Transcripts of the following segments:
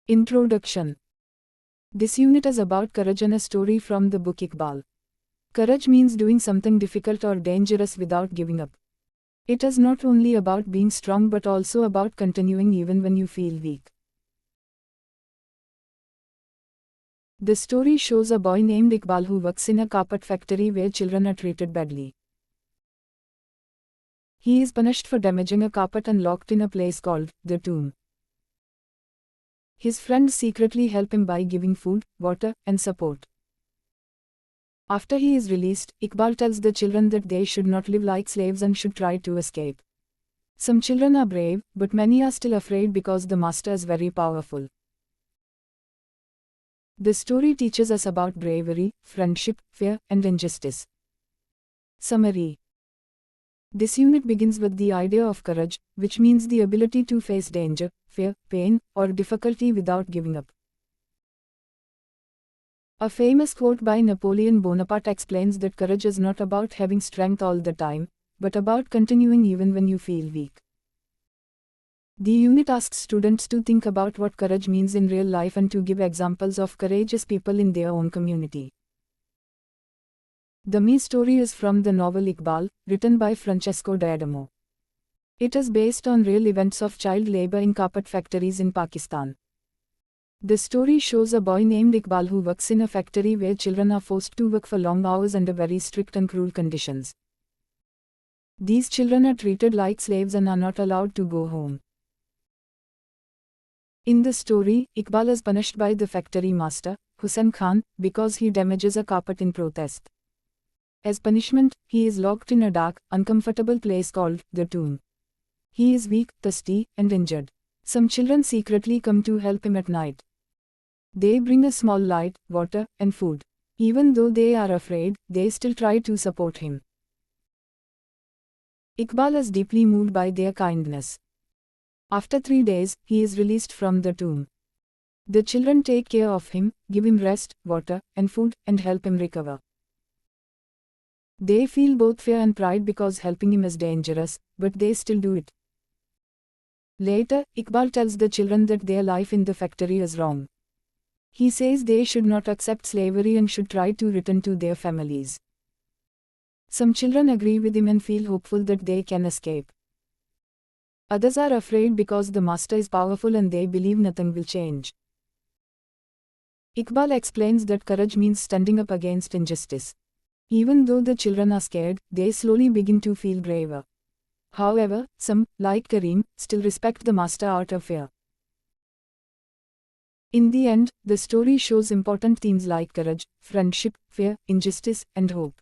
Introduction. This unit is about courage and a story from the book Iqbal. Courage means doing something difficult or dangerous without giving up. It is not only about being strong but also about continuing even when you feel weak. The story shows a boy named Iqbal who works in a carpet factory where children are treated badly. He is punished for damaging a carpet and locked in a place called the tomb. His friends secretly help him by giving food, water, and support. After he is released, Iqbal tells the children that they should not live like slaves and should try to escape. Some children are brave, but many are still afraid because the master is very powerful. The story teaches us about bravery, friendship, fear, and injustice. Summary. This unit begins with the idea of courage, which means the ability to face danger, fear, pain, or difficulty without giving up. A famous quote by Napoleon Bonaparte explains that courage is not about having strength all the time, but about continuing even when you feel weak. The unit asks students to think about what courage means in real life and to give examples of courageous people in their own community. The main story is from the novel Iqbal, written by Francesco D'Adamo. It is based on real events of child labor in carpet factories in Pakistan. The story shows a boy named Iqbal who works in a factory where children are forced to work for long hours under very strict and cruel conditions. These children are treated like slaves and are not allowed to go home. In the story, Iqbal is punished by the factory master, Hussain Khan, because he damages a carpet in protest. As punishment, he is locked in a dark, uncomfortable place called the tomb. He is weak, thirsty, and injured. Some children secretly come to help him at night. They bring a small light, water, and food. Even though they are afraid, they still try to support him. Iqbal is deeply moved by their kindness. After 3 days, he is released from the tomb. The children take care of him, give him rest, water, and food, and help him recover. They feel both fear and pride because helping him is dangerous, but they still do it. Later, Iqbal tells the children that their life in the factory is wrong. He says they should not accept slavery and should try to return to their families. Some children agree with him and feel hopeful that they can escape. Others are afraid because the master is powerful and they believe nothing will change. Iqbal explains that courage means standing up against injustice. Even though the children are scared, they slowly begin to feel braver. However, some, like Kareem, still respect the master out of fear. In the end, the story shows important themes like courage, friendship, fear, injustice, and hope.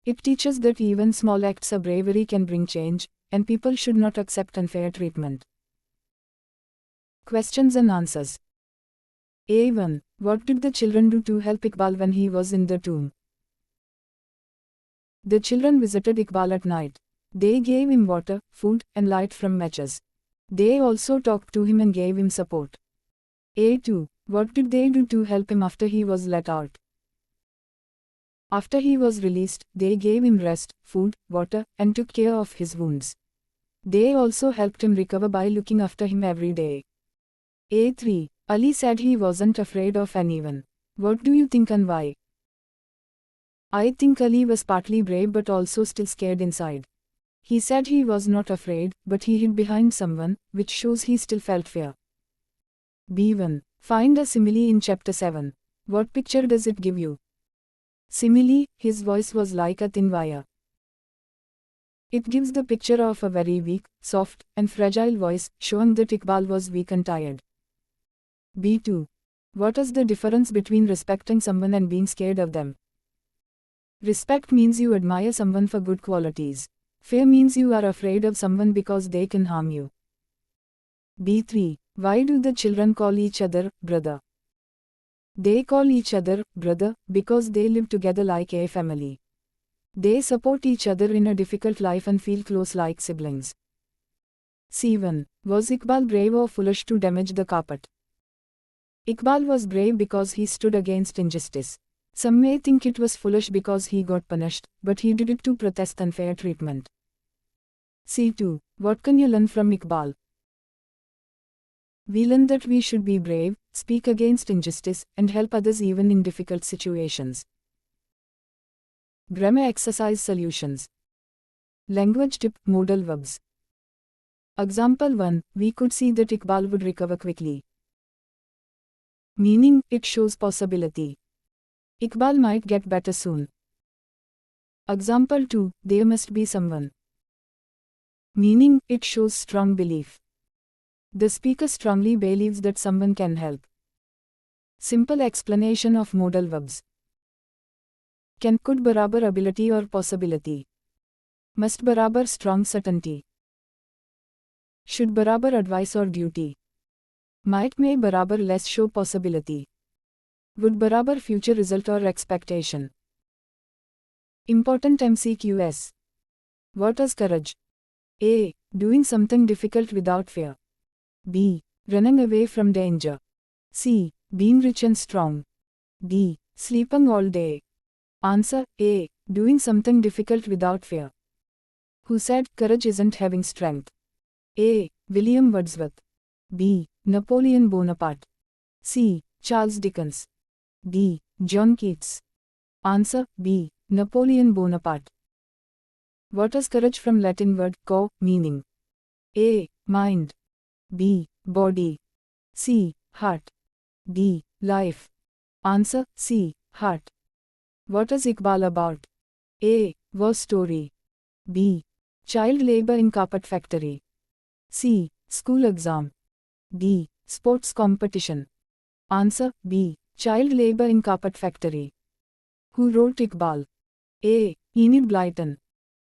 It teaches that even small acts of bravery can bring change, and people should not accept unfair treatment. Questions and answers. A1. What did the children do to help Iqbal when he was in the tomb? The children visited Iqbal at night. They gave him water, food, and light from matches. They also talked to him and gave him support. A2. What did they do to help him after he was let out? After he was released, they gave him rest, food, water, and took care of his wounds. They also helped him recover by looking after him every day. A3. Ali said he wasn't afraid of anyone. What do you think and why? I think Ali was partly brave but also still scared inside. He said he was not afraid, but he hid behind someone, which shows he still felt fear. B1. Find a simile in chapter 7. What picture does it give you? Simile, his voice was like a thin wire. It gives the picture of a very weak, soft, and fragile voice, showing that Iqbal was weak and tired. B2. What is the difference between respecting someone and being scared of them? Respect means you admire someone for good qualities. Fear means you are afraid of someone because they can harm you. B3. Why do the children call each other brother? They call each other brother because they live together like a family. They support each other in a difficult life and feel close like siblings. C1. Was Iqbal brave or foolish to damage the carpet? Iqbal was brave because he stood against injustice. Some may think it was foolish because he got punished, but he did it to protest unfair treatment. C2. What can you learn from Iqbal? We learn that we should be brave, speak against injustice, and help others even in difficult situations. Grammar exercise solutions. Language tip: modal verbs. Example 1. We could see that Iqbal would recover quickly. Meaning, it shows possibility. Iqbal might get better soon. Example 2. There must be someone. Meaning, it shows strong belief. The speaker strongly believes that someone can help. Simple explanation of modal verbs. Can could बराबर ability or possibility. Must बराबर strong certainty. Should बराबर advice or duty. Might may बराबर less show possibility. Would बराबर future result or expectation. Important MCQs. What is courage? A. Doing something difficult without fear. B. Running away from danger. C. Being rich and strong. D. Sleeping all day. Answer A. Doing something difficult without fear. Who said courage isn't having strength? A. William Wordsworth. B. Napoleon Bonaparte. C. Charles Dickens. D. John Keats. Answer B. Napoleon Bonaparte. What is courage from Latin word co, meaning? A. Mind. B. Body. C. Heart. D. Life. Answer C. Heart. What is Iqbal about? A. War story. B. Child labor in carpet factory. C. School exam. D. Sports competition. Answer B. Child labor in carpet factory. Who wrote Iqbal? A. Enid Blyton.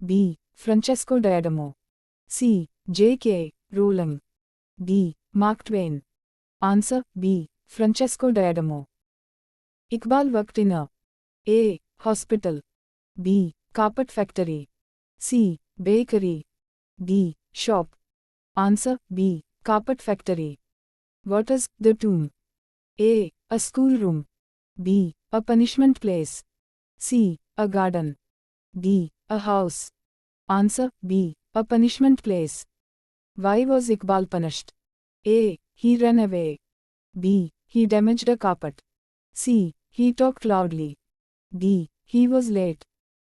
B. Francesco D'Adamo. C. J.K. Rowling. D. Mark Twain. Answer B. Francesco D'Adamo. Iqbal worked in A. Hospital. B. Carpet factory. C. Bakery. D. Shop. Answer B. Carpet factory. What is the tomb? A. A schoolroom. B. A punishment place. C. A garden. D. A house. Answer B. A punishment place. Why was Iqbal punished? A. He ran away. B. He damaged a carpet. C. He talked loudly. D. He was late.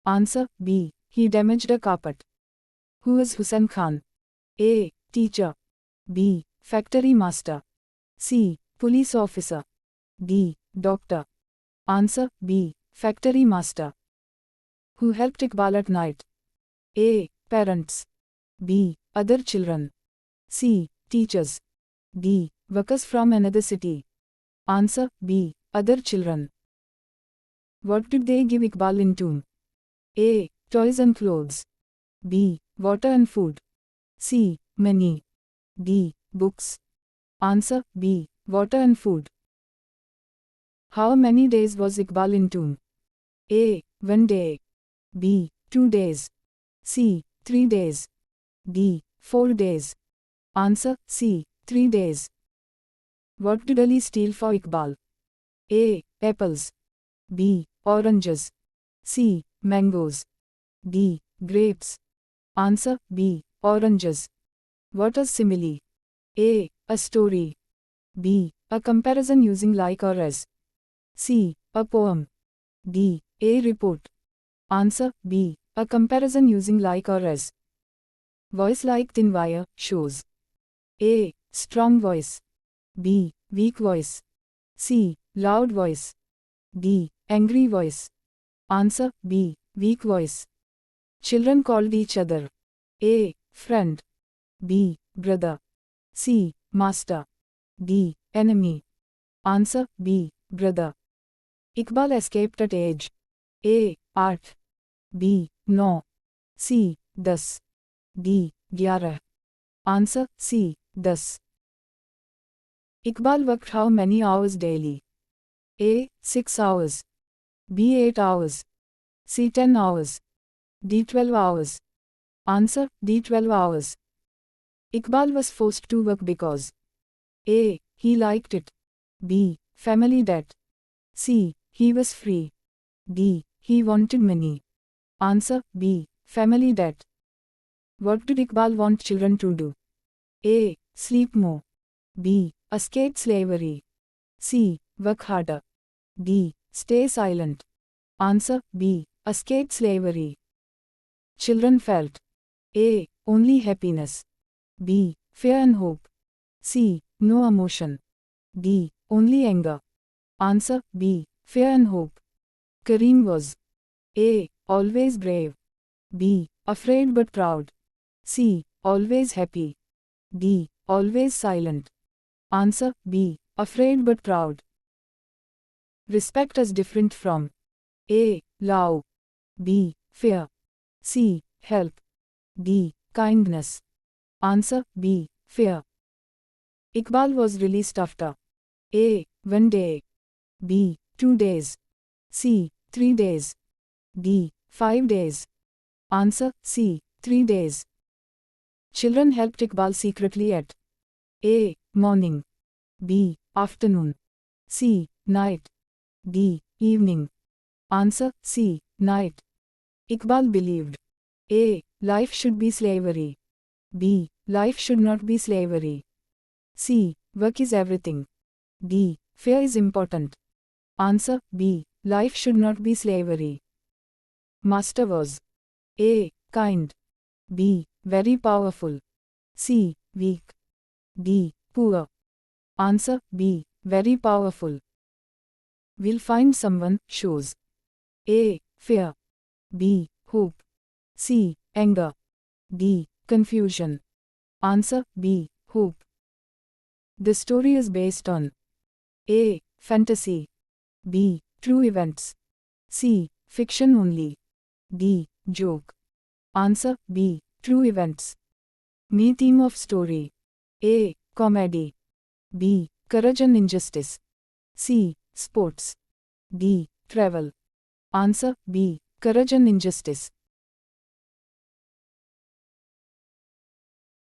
Answer B. He damaged a carpet. Who is Hussain Khan? A. Teacher. B. Factory master. C. Police officer. D. Doctor. Answer B. Factory master. Who helped Iqbal at night? A. Parents. B. Other children. C. Teachers. D. Workers from another city. Answer B. Other children. What did they give Iqbal in tomb? A. Toys and clothes. B. Water and food. C. Money. D. Books. Answer B. Water and food. How many days was Iqbal in tomb? A. 1 day. B. 2 days. C. 3 days. D. 4 days. Answer C. 3 days. What did Ali steal for Iqbal? A. Apples. B. Oranges. C. Mangoes. D. Grapes. Answer B. Oranges. What is simile? A. A story. B. A comparison using like or as. C. A poem. D. A report. Answer B. A comparison using like or as. Voice like thin wire, shows. A. Strong voice. B. Weak voice. C. Loud voice. D. Angry voice. Answer B. Weak voice. Children called each other. A. Friend. B. Brother. C. Master. D. Enemy. Answer B. Brother. Iqbal escaped at age. A. 8. B. 9. C. 10. D. 11. Answer C. 10. Iqbal worked how many hours daily? A. 6 hours. B. 8 hours. C. 10 hours. D. 12 hours. Answer D. 12 hours. Iqbal was forced to work because A. He liked it. B. Family debt. C. He was free. D. He wanted money. Answer B. Family debt. What did Iqbal want children to do? A. Sleep more. B. Escape slavery. C. Work harder. D. Stay silent. Answer B. Escape slavery. Children felt A. Only happiness. B. Fear and hope. C. No emotion. D. Only anger. Answer B. Fear and hope. Kareem was A. Always brave. B. Afraid but proud. C. Always happy. D. Always silent. Answer B. Afraid but proud. Respect is different from A. Love. B. Fear. C. Help. D. Kindness. Answer B. Fear. Iqbal was released after A. 1 day. B. 2 days. C. 3 days. D. 5 days. Answer C. 3 days. Children helped Iqbal secretly at A. Morning. B. Afternoon. C. Night. D. Evening. Answer C. Night. Iqbal believed A. Life should be slavery. B. Life should not be slavery. C. Work is everything. D. Fear is important. Answer B. Life should not be slavery. Master was A. Kind. B. Very powerful. C. Weak. D. Poor. Answer B. Very powerful. We'll find someone shows A. Fear. B. Hope. C. Anger. D. Confusion. Answer B. Hope. The story is based on A. Fantasy. B. True events. C. Fiction only. D. Joke. Answer B. True events. Main theme of story A. Comedy. B. Courage and injustice. C. Sports. D. Travel. Answer B. Courage and injustice.